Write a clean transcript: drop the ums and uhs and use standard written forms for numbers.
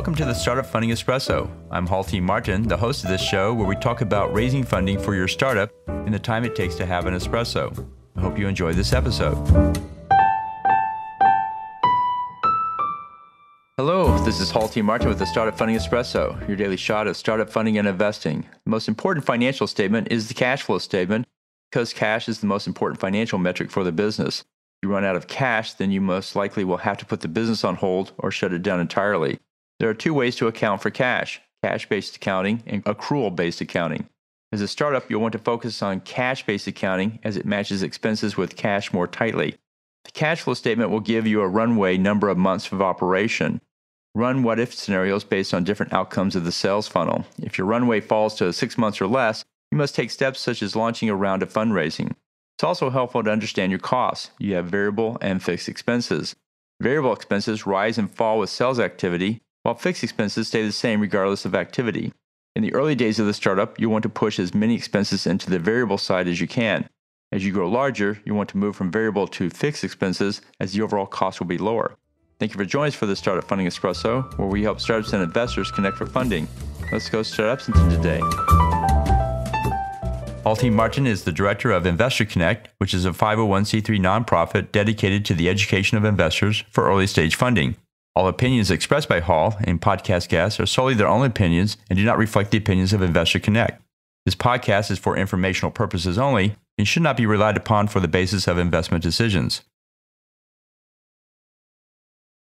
Welcome to the Startup Funding Espresso. I'm Halti Martin, the host of this show where we talk about raising funding for your startup and the time it takes to have an espresso. I hope you enjoy this episode. Hello, this is Halti Martin with the Startup Funding Espresso, your daily shot of startup funding and investing. The most important financial statement is the cash flow statement because cash is the most important financial metric for the business. If you run out of cash, then you most likely will have to put the business on hold or shut it down entirely. There are two ways to account for cash, cash-based accounting and accrual-based accounting. As a startup, you'll want to focus on cash-based accounting as it matches expenses with cash more tightly. The cash flow statement will give you a runway number of months of operation. Run what-if scenarios based on different outcomes of the sales funnel. If your runway falls to 6 months or less, you must take steps such as launching a round of fundraising. It's also helpful to understand your costs. You have variable and fixed expenses. Variable expenses rise and fall with sales activity, while fixed expenses stay the same regardless of activity. In the early days of the startup, you want to push as many expenses into the variable side as you can. As you grow larger, you want to move from variable to fixed expenses as the overall cost will be lower. Thank you for joining us for the Startup Funding Espresso, where we help startups and investors connect for funding. Let's go startups into today. Halti Martin is the director of Investor Connect, which is a 501c3 nonprofit dedicated to the education of investors for early stage funding. All opinions expressed by Hall and podcast guests are solely their own opinions and do not reflect the opinions of Investor Connect. This podcast is for informational purposes only and should not be relied upon for the basis of investment decisions.